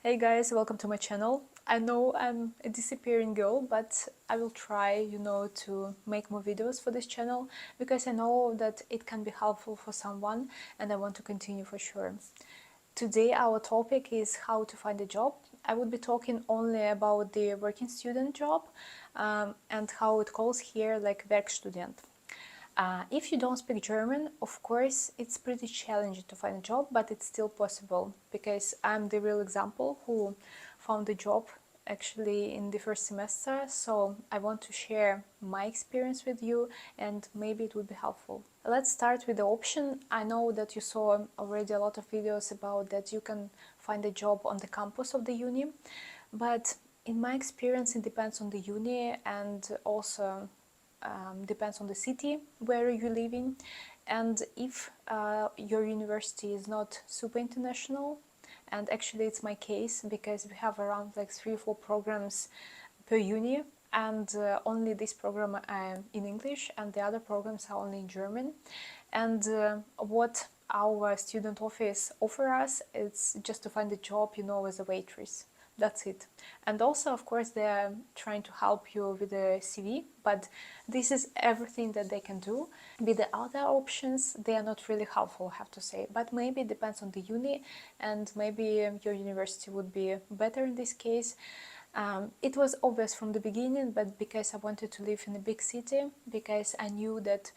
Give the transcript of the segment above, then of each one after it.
Hey guys, welcome to my channel. I know I'm a disappearing girl, but I will try, to make more videos for this channel because I know that it can be helpful for someone and I want to continue for sure. Today our topic is how to find a job. I would be talking only about the working student job and how it calls here like Werkstudent. If you don't speak German, of course, it's pretty challenging to find a job, but it's still possible because I'm the real example who found a job actually in the first semester. So I want to share my experience with you and maybe it would be helpful. Let's start with the option. I know that you saw already a lot of videos about that you can find a job on the campus of the uni, but in my experience, it depends on the uni and also depends on the city where you're living, and if your university is not super international, and actually it's my case because we have around like 3 or 4 programs per uni, and only this program in English and the other programs are only in German. And what our student office offer us, it's just to find a job, as a waitress. That's it. And also, of course, they're trying to help you with the CV, but this is everything that they can do. With the other options, they are not really helpful, I have to say. But maybe it depends on the uni, and maybe your university would be better in this case. It was obvious from the beginning, but because I wanted to live in a big city, because I knew that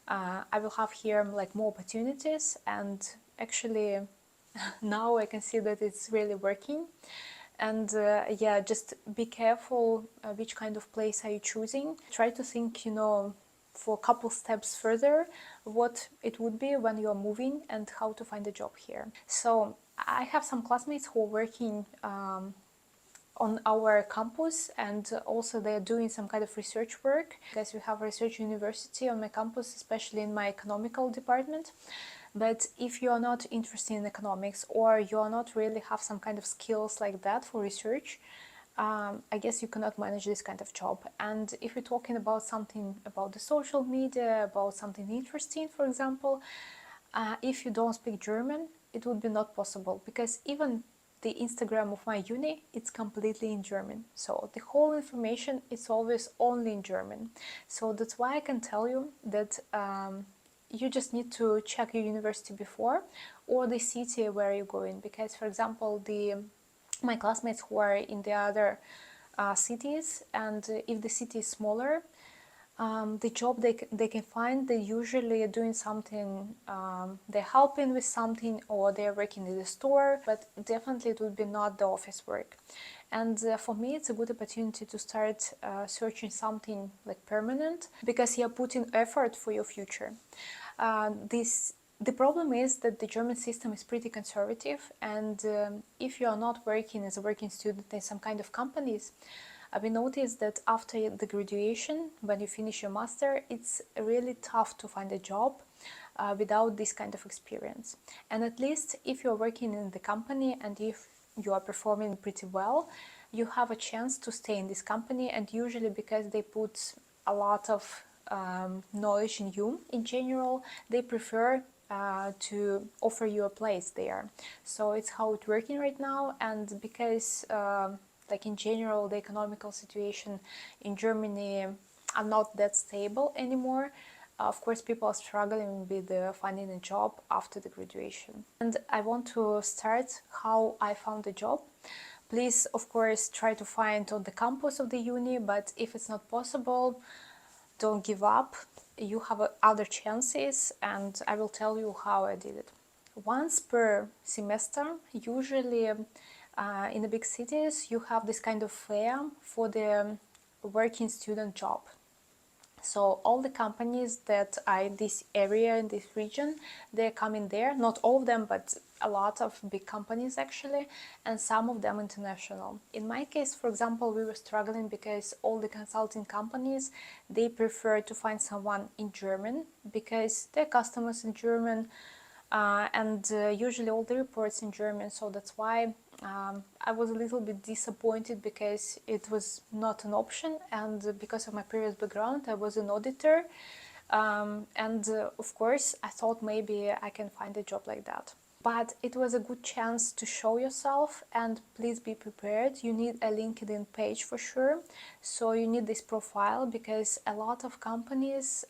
I will have here like more opportunities, and actually now I can see that it's really working. And yeah, just be careful which kind of place are you choosing. Try to think, for a couple steps further what it would be when you're moving and how to find a job here. So I have some classmates who are working on our campus, and also they're doing some kind of research work because we have a research university on my campus, especially in my economical department. But if you're not interested in economics, or you're not really have some kind of skills like that for research, I guess you cannot manage this kind of job. And if you're talking about something about the social media, about something interesting, for example, if you don't speak German, it would be not possible, because even the Instagram of my uni, it's completely in German. So the whole information is always only in German. So that's why I can tell you that you just need to check your university before, or the city where you're going. Because, for example, my classmates who are in the other cities, and if the city is smaller, the job they can find, they usually are doing something, they're helping with something, or they're working in the store, but definitely it would be not the office work. And for me, it's a good opportunity to start searching something like permanent, because you're putting effort for your future. The problem is that the German system is pretty conservative, and if you are not working as a working student in some kind of companies, we noticed that after the graduation, when you finish your master, it's really tough to find a job without this kind of experience. And at least if you're working in the company and if you are performing pretty well, you have a chance to stay in this company, and usually because they put a lot of knowledge in you, in general, they prefer to offer you a place there. So it's how it's working right now. And because like in general, the economical situation in Germany are not that stable anymore. Of course, people are struggling with finding a job after the graduation. And I want to start how I found a job. Please, of course, try to find on the campus of the uni, but if it's not possible, don't give up. You have other chances, and I will tell you how I did it. Once per semester, usually in the big cities, you have this kind of fair for the working student job. So all the companies that are in this area, in this region, they're coming there. Not all of them, but a lot of big companies actually, and some of them international. In my case, for example, we were struggling because all the consulting companies, they prefer to find someone in German because their customers in German, and usually all the reports in German. So that's why I was a little bit disappointed because it was not an option, and because of my previous background, I was an auditor, and of course I thought maybe I can find a job like that. But it was a good chance to show yourself, and please be prepared. You need a LinkedIn page for sure. So you need this profile, because a lot of companies,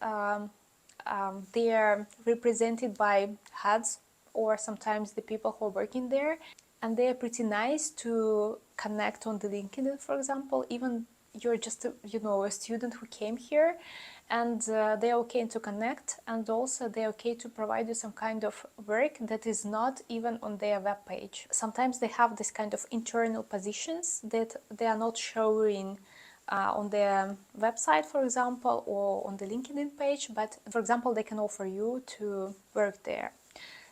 they are represented by heads or sometimes the people who are working there, and they are pretty nice to connect on the LinkedIn, for example, even you're just a student who came here, and they're okay to connect, and also they're okay to provide you some kind of work that is not even on their web page. Sometimes they have this kind of internal positions that they are not showing on their website, for example, or on the LinkedIn page, but for example, they can offer you to work there.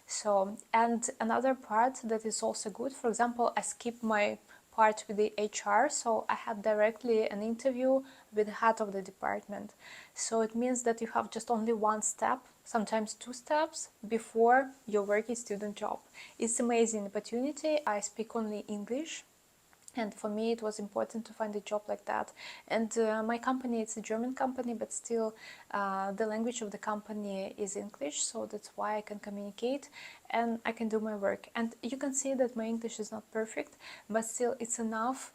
So, and another part that is also good, for example, I skipped my part with the HR, so I had directly an interview with the head of the department. So it means that you have just only one step, sometimes two steps, before your working student job. It's an amazing opportunity. I speak only English, and for me it was important to find a job like that. And my company, it's a German company, but still the language of the company is English, so that's why I can communicate and I can do my work. And you can see that my English is not perfect, but still it's enough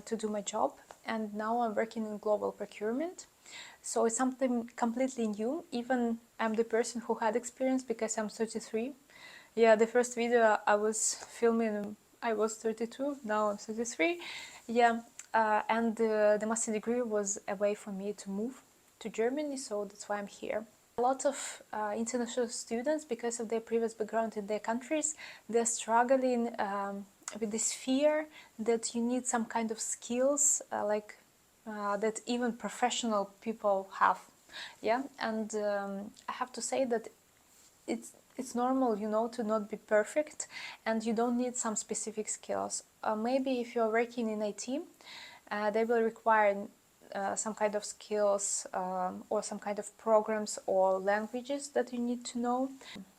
to do my job. And now I'm working in global procurement, so it's something completely new. Even I'm the person who had experience, because I'm 33. Yeah, the first video I was filming, I was 32, now I'm 33. Yeah, and the master degree was a way for me to move to Germany, so that's why I'm here. A lot of international students, because of their previous background in their countries, they're struggling with this fear that you need some kind of skills that even professional people have. Yeah, and I have to say that it's normal, to not be perfect, and you don't need some specific skills. Maybe if you're working in IT, they will require some kind of skills or some kind of programs or languages that you need to know,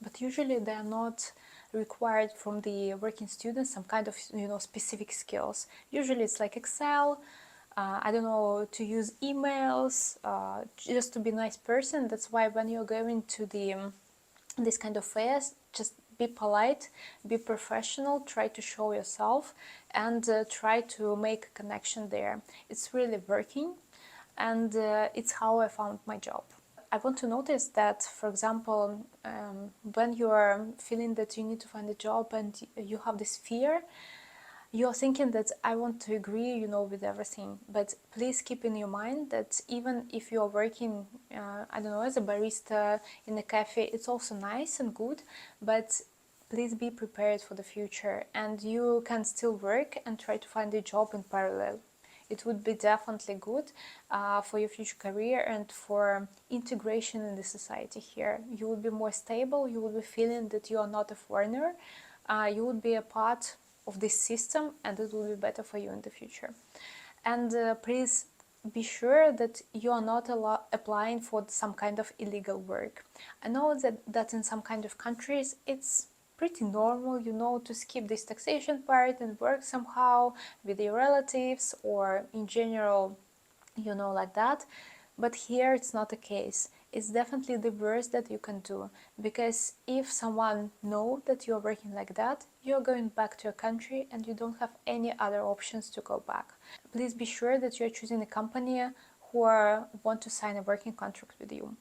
but usually they are not required from the working students some kind of specific skills. Usually it's like Excel, I don't know, to use emails, just to be a nice person. That's why when you're going to this kind of fairs, just be polite, be professional, try to show yourself, and try to make a connection there. It's really working, and it's how I found my job. I want to notice that, for example, when you are feeling that you need to find a job and you have this fear, you're thinking that I want to agree, with everything. But please keep in your mind that even if you're working, I don't know, as a barista in a cafe, it's also nice and good, but please be prepared for the future, and you can still work and try to find a job in parallel. It would be definitely good for your future career and for integration in the society here. You will be more stable, you will be feeling that you are not a foreigner, you would be a part of this system, and it will be better for you in the future. And please be sure that you are not applying for some kind of illegal work. I know that in some kind of countries it's pretty normal, to skip this taxation part and work somehow with your relatives or in general, like that. But here it's not the case. It's definitely the worst that you can do, because if someone knows that you're working like that, you're going back to your country and you don't have any other options to go back. Please be sure that you're choosing a company who want to sign a working contract with you.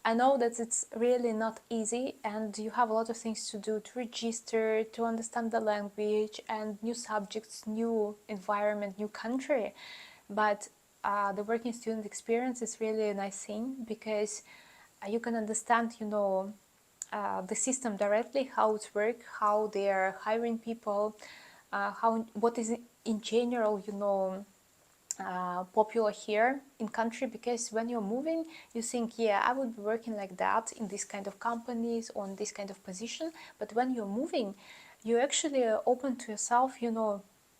I know that it's really not easy, and you have a lot of things to do, to register, to understand the language and new subjects, new environment, new country. But the working student experience is really a nice thing, because you can understand, the system directly, how it works, how they are hiring people, what is in general, popular here in country. Because when you're moving, you think, yeah, I would be working like that in this kind of companies, on this kind of position. But when you're moving, you actually open to yourself,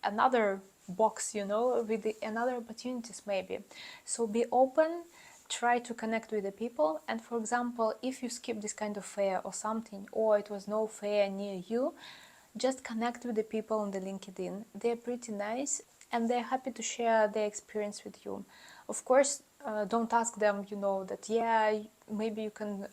another box, with another opportunities maybe. So be open, try to connect with the people. And for example, if you skip this kind of fair or something, or it was no fair near you, just connect with the people on the LinkedIn. They're pretty nice, and they're happy to share their experience with you. Of course, don't ask them, you know, that yeah, maybe you can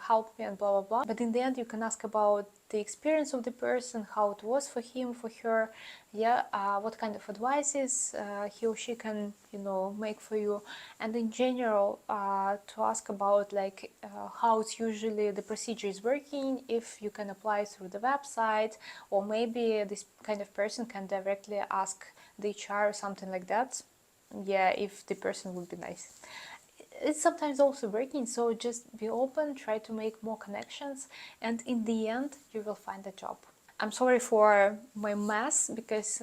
help me and blah blah blah. But in the end, you can ask about the experience of the person, how it was for him, for her, yeah, what kind of advices he or she can, you know, make for you, and in general, to ask about like how it's usually the procedure is working, if you can apply through the website, or maybe this kind of person can directly ask the HR or something like that. Yeah, if the person would be nice. It's sometimes also working, so just be open, try to make more connections, and in the end you will find a job. I'm sorry for my mess, because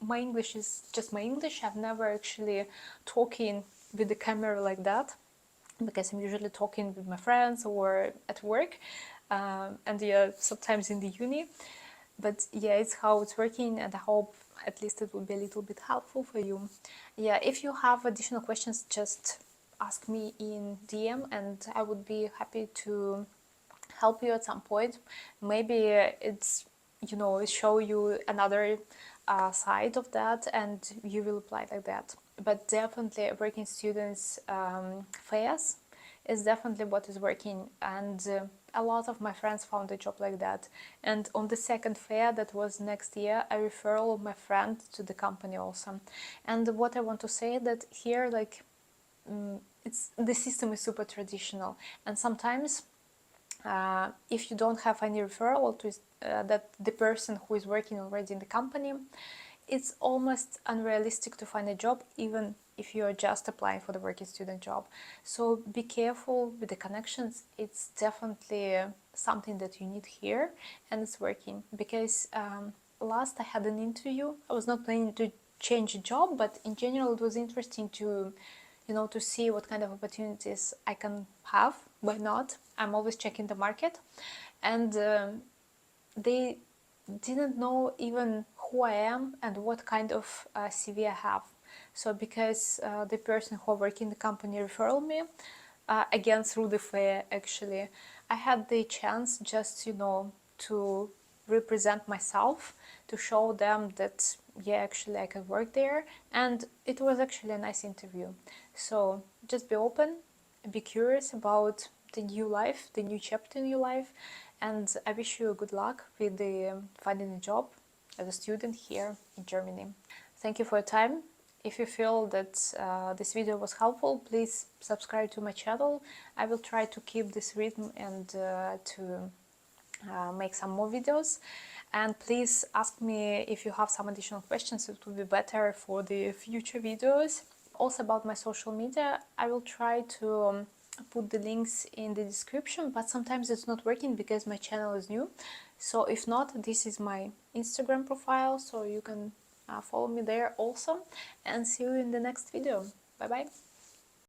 my English is just my English. I've never actually talking with the camera like that, because I'm usually talking with my friends or at work, and yeah, sometimes in the uni. But yeah, it's how it's working, and I hope at least it will be a little bit helpful for you. Yeah, if you have additional questions, just ask me in DM, and I would be happy to help you at some point. Maybe it's, you know, show you another side of that, and you will apply like that. But definitely working students fairs is definitely what is working, and a lot of my friends found a job like that. And on the second fair that was next year, I referral my friend to the company also. And what I want to say that here, like, it's the system is super traditional, and sometimes if you don't have any referral to that the person who is working already in the company, it's almost unrealistic to find a job, even if you are just applying for the working student job. So be careful with the connections. It's definitely something that you need here, and it's working. Because last I had an interview, I was not planning to change a job, but in general it was interesting to, you know, to see what kind of opportunities I can have. Why not? I'm always checking the market, and they didn't know even who I am and what kind of CV I have. So because the person who worked in the company referred me, again through the fair actually, I had the chance just, you know, to represent myself, to show them that yeah, actually I can work there, and it was actually a nice interview. So just be open, be curious about the new life, the new chapter in your life, and I wish you good luck with the finding a job as a student here in Germany. Thank you for your time. If you feel that this video was helpful, please subscribe to my channel. I will try to keep this rhythm and to make some more videos. And please ask me if you have some additional questions. It would be better for the future videos. Also about my social media, I will try to put the links in the description, but sometimes it's not working because my channel is new. So if not, this is my Instagram profile, so you can follow me there also, and see you in the next video. Bye bye.